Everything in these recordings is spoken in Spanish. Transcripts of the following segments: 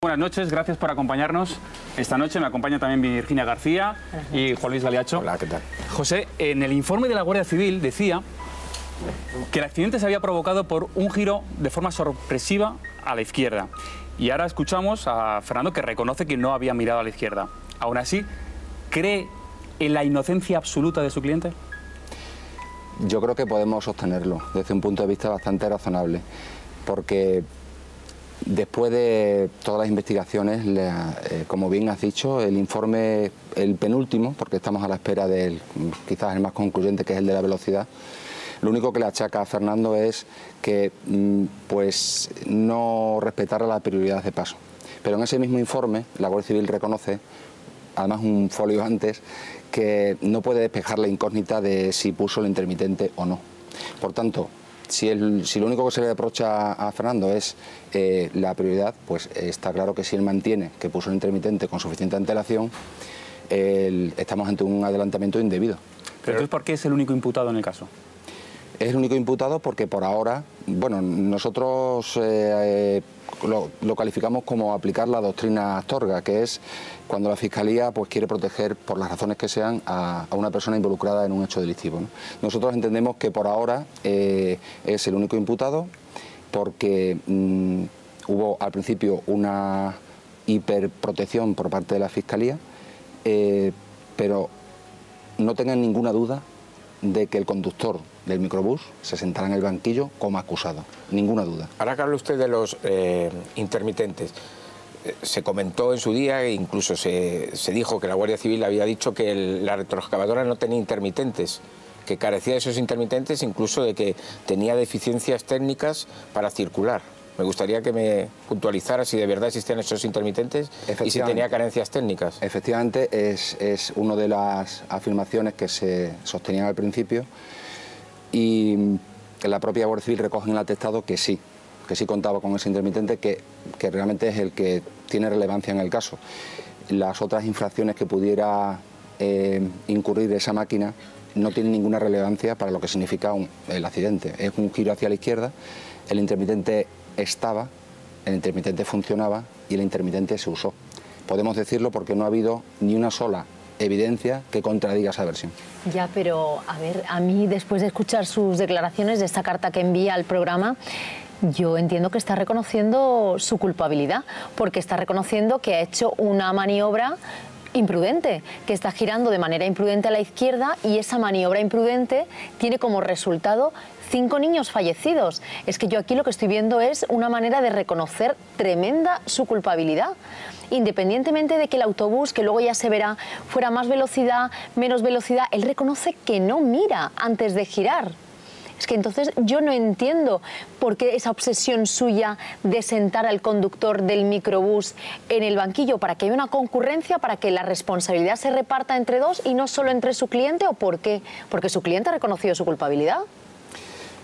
Buenas noches, gracias por acompañarnos. Esta noche me acompaña también Virginia García y Juan Luis Galiacho. Hola, ¿qué tal? José, en el informe de la Guardia Civil decía que el accidente se había provocado por un giro de forma sorpresiva a la izquierda. Y ahora escuchamos a Fernando que reconoce que no había mirado a la izquierda. Aún así, ¿cree en la inocencia absoluta de su cliente? Yo creo que podemos sostenerlo desde un punto de vista bastante razonable, porque después de todas las investigaciones, como bien has dicho, el informe, el penúltimo, porque estamos a la espera del quizás el más concluyente, que es el de la velocidad, lo único que le achaca a Fernando es que pues no respetara la prioridad de paso. Pero en ese mismo informe, la Guardia Civil reconoce, además un folio antes, que no puede despejar la incógnita de si puso el intermitente o no. Por tanto, si lo único que se le reprocha a Fernando es la prioridad, pues está claro que si él mantiene que puso el intermitente con suficiente antelación, estamos ante un adelantamiento indebido. Pero entonces, ¿por qué es el único imputado en el caso? Es el único imputado porque por ahora, bueno, nosotros lo calificamos como aplicar la doctrina Astorga, que es cuando la Fiscalía pues quiere proteger, por las razones que sean, a una persona involucrada en un hecho delictivo, ¿no? Nosotros entendemos que por ahora es el único imputado porque hubo al principio una hiperprotección por parte de la Fiscalía, pero no tengan ninguna duda de que el conductor del microbús se sentará en el banquillo como acusado, ninguna duda. Ahora que habla usted de los intermitentes, se comentó en su día, e incluso se dijo que la Guardia Civil había dicho que la retroexcavadora no tenía intermitentes, que carecía de esos intermitentes, incluso de que tenía deficiencias técnicas para circular. Me gustaría que me puntualizara si de verdad existían esos intermitentes y si tenía carencias técnicas. Efectivamente, es una de las afirmaciones que se sostenían al principio, y la propia Guardia Civil recoge en el atestado que sí contaba con ese intermitente, que realmente es el que tiene relevancia en el caso. Las otras infracciones que pudiera incurrir esa máquina no tienen ninguna relevancia para lo que significa el accidente. Es un giro hacia la izquierda, el intermitente estaba, el intermitente funcionaba y el intermitente se usó. Podemos decirlo porque no ha habido ni una sola evidencia que contradiga esa versión. Ya, pero a ver, a mí después de escuchar sus declaraciones de esta carta que envía al programa, yo entiendo que está reconociendo su culpabilidad, porque está reconociendo que ha hecho una maniobra imprudente, que está girando de manera imprudente a la izquierda, y esa maniobra imprudente tiene como resultado 5 niños fallecidos. Es que yo aquí lo que estoy viendo es una manera de reconocer tremenda su culpabilidad. Independientemente de que el autobús, que luego ya se verá, fuera más velocidad, menos velocidad, él reconoce que no mira antes de girar. Es que entonces yo no entiendo por qué esa obsesión suya de sentar al conductor del microbús en el banquillo, para que haya una concurrencia, para que la responsabilidad se reparta entre dos y no solo entre su cliente, ¿o por qué? Porque su cliente ha reconocido su culpabilidad.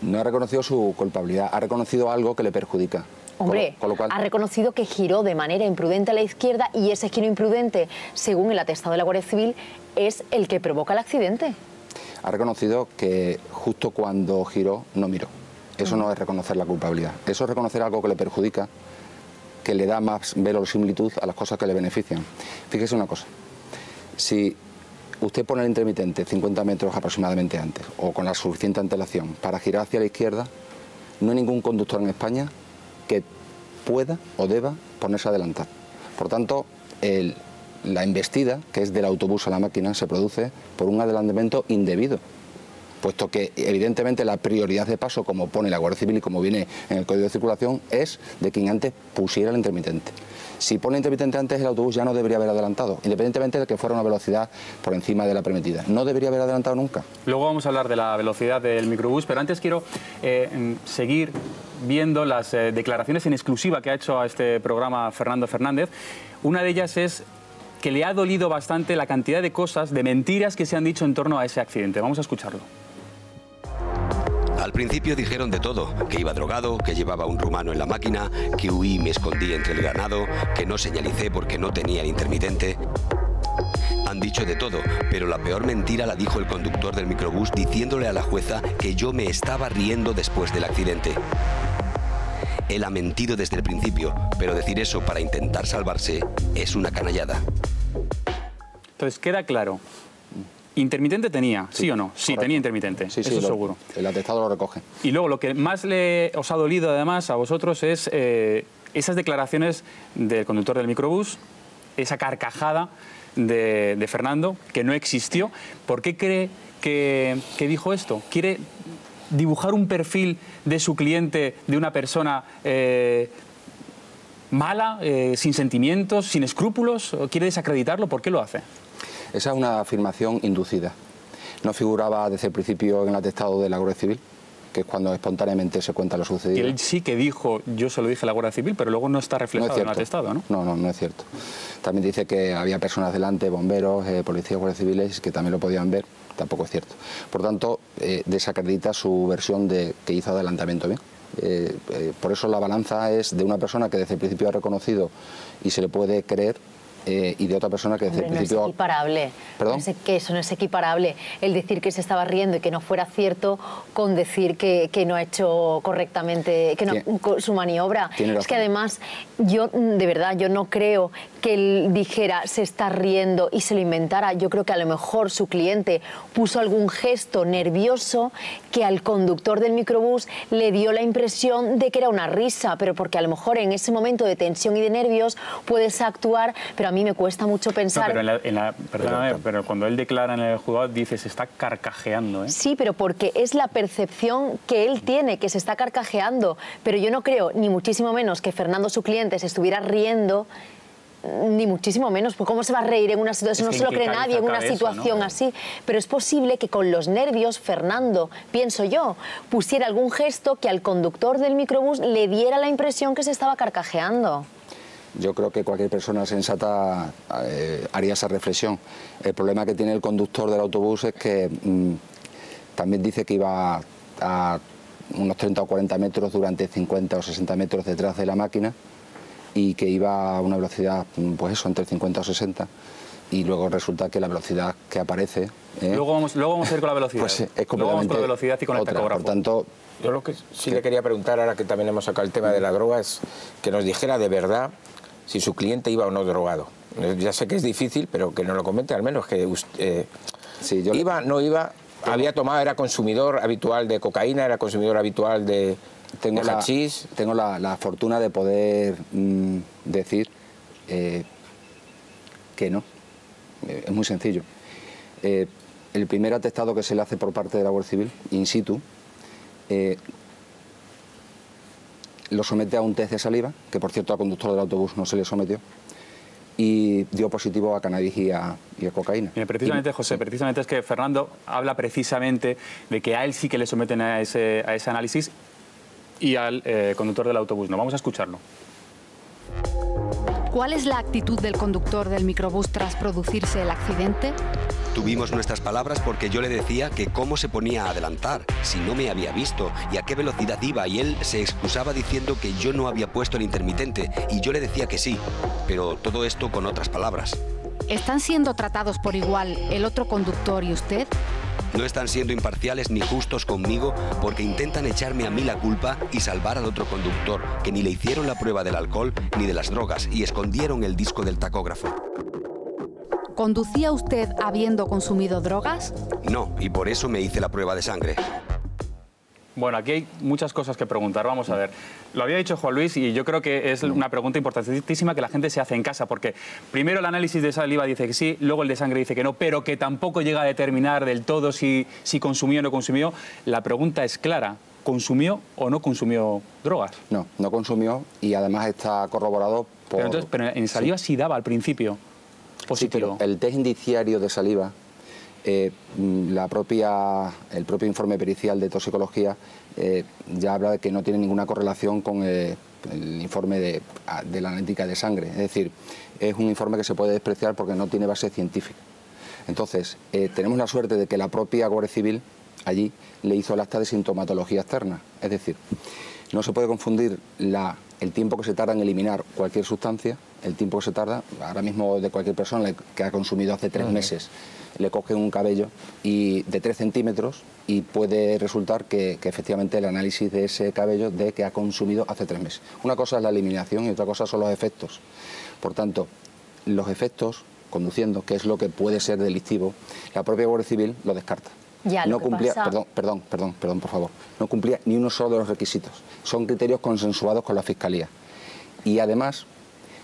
No ha reconocido su culpabilidad, ha reconocido algo que le perjudica. Hombre, con lo cual, ha reconocido que giró de manera imprudente a la izquierda, y ese giro imprudente, según el atestado de la Guardia Civil, es el que provoca el accidente. Ha reconocido que justo cuando giró no miró. Eso no es reconocer la culpabilidad. Eso es reconocer algo que le perjudica, que le da más verosimilitud a las cosas que le benefician. Fíjese una cosa. Si usted pone el intermitente 50 metros aproximadamente antes, o con la suficiente antelación, para girar hacia la izquierda, no hay ningún conductor en España que pueda o deba ponerse a adelantar. Por tanto, la embestida, que es del autobús a la máquina, se produce por un adelantamiento indebido, puesto que evidentemente la prioridad de paso, como pone la Guardia Civil y como viene en el Código de Circulación, es de quien antes pusiera el intermitente. Si pone el intermitente antes, el autobús ya no debería haber adelantado, independientemente de que fuera una velocidad por encima de la permitida. No debería haber adelantado nunca. Luego vamos a hablar de la velocidad del microbús, pero antes quiero seguir viendo las declaraciones en exclusiva que ha hecho a este programa Fernando Fernández. Una de ellas es que le ha dolido bastante la cantidad de cosas, de mentiras que se han dicho en torno a ese accidente. Vamos a escucharlo. Al principio dijeron de todo, que iba drogado, que llevaba un rumano en la máquina, que huí y me escondí entre el ganado, que no señalicé porque no tenía el intermitente. Han dicho de todo, pero la peor mentira la dijo el conductor del microbús diciéndole a la jueza que yo me estaba riendo después del accidente. Él ha mentido desde el principio, pero decir eso para intentar salvarse es una canallada. Entonces, queda claro. ¿Intermitente tenía, sí o no? Sí, correcto. tenía intermitente, Sí, eso seguro. El atestado lo recoge. Y luego, lo que más os ha dolido, además, a vosotros es esas declaraciones del conductor del microbús, esa carcajada de Fernando, que no existió. ¿Por qué cree que dijo esto? ¿Quiere dibujar un perfil de su cliente, de una persona mala, sin sentimientos, sin escrúpulos? ¿O quiere desacreditarlo? ¿Por qué lo hace? Esa es una afirmación inducida. No figuraba desde el principio en el atestado de la Guardia Civil, que es cuando espontáneamente se cuenta lo sucedido. Y él sí que dijo, yo se lo dije a la Guardia Civil, pero luego no está reflejado en el atestado, ¿no? No es cierto. También dice que había personas delante, bomberos, policías, guardias civiles, que también lo podían ver. Tampoco es cierto. Por tanto, desacredita su versión de que hizo adelantamiento bien. Por eso la balanza es de una persona que desde el principio ha reconocido y se le puede creer, y de otra persona que desde el principio... No es equiparable. ¿Perdón? No sé qué, eso no es equiparable. El decir que se estaba riendo y que no fuera cierto con decir que no ha hecho correctamente su maniobra. Es que además, yo de verdad, yo no creo que él dijera se está riendo y se lo inventara. Yo creo que a lo mejor su cliente puso algún gesto nervioso que al conductor del microbús le dio la impresión de que era una risa, pero porque a lo mejor en ese momento de tensión y de nervios puedes actuar, pero a mí me cuesta mucho pensar... No, pero, pero cuando él declara en el juzgado dice se está carcajeando, ¿eh? Sí, pero porque es la percepción que él tiene, que se está carcajeando. Pero yo no creo, ni muchísimo menos, que Fernando, su cliente, se estuviera riendo, ni muchísimo menos. Pues ¿cómo se va a reír en una situación? No se lo cree nadie en una situación así. Pero es posible que con los nervios Fernando, pienso yo, pusiera algún gesto que al conductor del microbús le diera la impresión que se estaba carcajeando. Yo creo que cualquier persona sensata haría esa reflexión. El problema que tiene el conductor del autobús es que también dice que iba a unos 30 o 40 metros durante 50 o 60 metros detrás de la máquina y que iba a una velocidad, pues eso, entre 50 o 60, y luego resulta que la velocidad que aparece... Luego vamos a ir con la velocidad. Pues es completamente luego vamos con la velocidad y con el tacógrafo. Por tanto... Yo lo que sí le quería preguntar, ahora que también hemos sacado el tema de la droga, es que nos dijera de verdad si su cliente iba o no drogado. Ya sé que es difícil, pero que nos lo comente al menos, que sí, iba, no iba, había tomado, era consumidor habitual de cocaína, era consumidor habitual de hachís. Tengo la fortuna de poder decir que no. Es muy sencillo. El primer atestado que se le hace por parte de la Guardia Civil, in situ, lo somete a un test de saliva, que por cierto al conductor del autobús no se le sometió, y dio positivo a cannabis y a cocaína. Mira, precisamente, José, precisamente es que Fernando habla precisamente de que a él sí que le someten a ese análisis y al conductor del autobús no. Vamos a escucharlo. ¿Cuál es la actitud del conductor del microbús tras producirse el accidente? Tuvimos nuestras palabras porque yo le decía que cómo se ponía a adelantar, si no me había visto y a qué velocidad iba, y él se excusaba diciendo que yo no había puesto el intermitente y yo le decía que sí, pero todo esto con otras palabras. ¿Están siendo tratados por igual el otro conductor y usted? No están siendo imparciales ni justos conmigo porque intentan echarme a mí la culpa y salvar al otro conductor, que ni le hicieron la prueba del alcohol ni de las drogas y escondieron el disco del tacógrafo. ¿Conducía usted habiendo consumido drogas? No, y por eso me hice la prueba de sangre. Bueno, aquí hay muchas cosas que preguntar. Vamos a ver. Lo había dicho Juan Luis y yo creo que es una pregunta importantísima que la gente se hace en casa, porque primero el análisis de saliva dice que sí, luego el de sangre dice que no, pero que tampoco llega a determinar del todo si consumió o no consumió. La pregunta es clara. ¿Consumió o no consumió drogas? No, no consumió y además está corroborado por... Pero en saliva sí daba al principio positivo. Sí, pero el test indiciario de saliva, el propio informe pericial de toxicología ya habla de que no tiene ninguna correlación con el informe de la analítica de sangre. Es decir, es un informe que se puede despreciar porque no tiene base científica. Entonces, tenemos la suerte de que la propia Guardia Civil allí le hizo el acta de sintomatología externa. Es decir, no se puede confundir la el tiempo que se tarda en eliminar cualquier sustancia, el tiempo que se tarda, ahora mismo de cualquier persona que ha consumido hace 3 meses, le cogen un cabello de 3 centímetros y puede resultar que efectivamente el análisis de ese cabello de que ha consumido hace 3 meses. Una cosa es la eliminación y otra cosa son los efectos. Por tanto, los efectos conduciendo, que es lo que puede ser delictivo, la propia Guardia Civil lo descarta. Ya, no cumplía, perdón, por favor, no cumplía ni uno solo de los requisitos. Son criterios consensuados con la Fiscalía. Y además,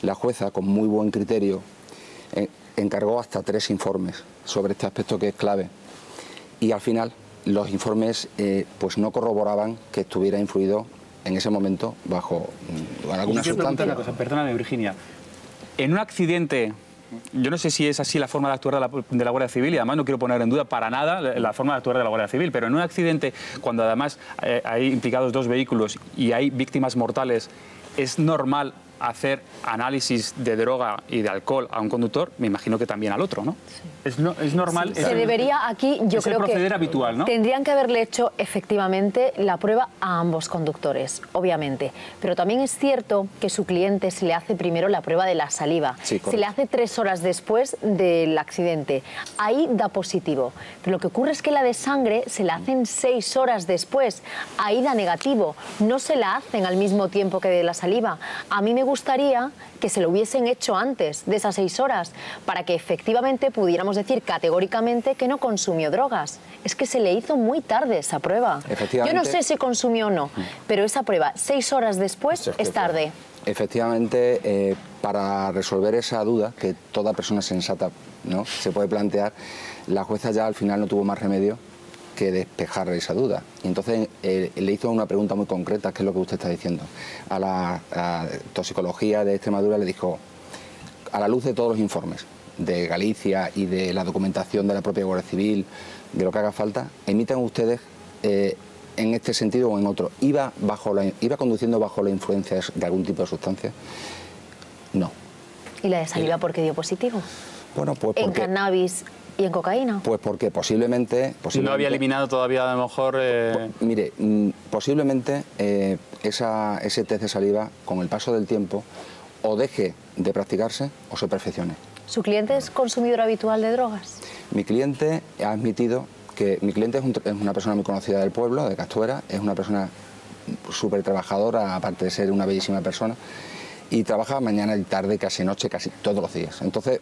la jueza, con muy buen criterio, encargó hasta 3 informes sobre este aspecto que es clave. Y al final, los informes pues no corroboraban que estuviera influido en ese momento bajo alguna sustancia. Una cosa, perdóname, Virginia. En un accidente, yo no sé si es así la forma de actuar de la Guardia Civil, y además no quiero poner en duda para nada la forma de actuar de la Guardia Civil, pero en un accidente, cuando además hay implicados 2 vehículos y hay víctimas mortales, ¿es normal hacer análisis de droga y de alcohol a un conductor? Me imagino que también al otro, ¿no? Sí. Es normal. Se debería aquí, yo creo que proceder habitual, ¿no? Tendrían que haberle hecho efectivamente la prueba a ambos conductores, obviamente. Pero también es cierto que su cliente se le hace primero la prueba de la saliva. Sí, se le hace 3 horas después del accidente. Ahí da positivo. Pero lo que ocurre es que la de sangre se la hacen 6 horas después. Ahí da negativo. No se la hacen al mismo tiempo que de la saliva. A mí me gustaría que se lo hubiesen hecho antes de esas 6 horas, para que efectivamente pudiéramos decir categóricamente que no consumió drogas. Es que se le hizo muy tarde esa prueba. Yo no sé si consumió o no, pero esa prueba 6 horas después es tarde. Efectivamente, para resolver esa duda que toda persona sensata, ¿no?, se puede plantear, la jueza ya al final no tuvo más remedio que despejar esa duda. Y entonces le hizo una pregunta muy concreta, que es lo que usted está diciendo. A la toxicología de Extremadura le dijo, a la luz de todos los informes de Galicia y de la documentación de la propia Guardia Civil, de lo que haga falta, emitan ustedes en este sentido o en otro. ¿Iba conduciendo bajo la influencia de algún tipo de sustancia? No. ¿Y la de saliva por qué dio positivo? Bueno, pues ¿En cannabis y en cocaína? Pues porque posiblemente no había eliminado todavía, a lo mejor... Mire, posiblemente ese test de saliva, con el paso del tiempo, o deje de practicarse o se perfeccione. ¿Su cliente es consumidor habitual de drogas? Mi cliente ha admitido que... Mi cliente es una persona muy conocida del pueblo, de Castuera, es una persona súper trabajadora, aparte de ser una bellísima persona, y trabaja mañana y tarde, casi noche, casi todos los días. Entonces...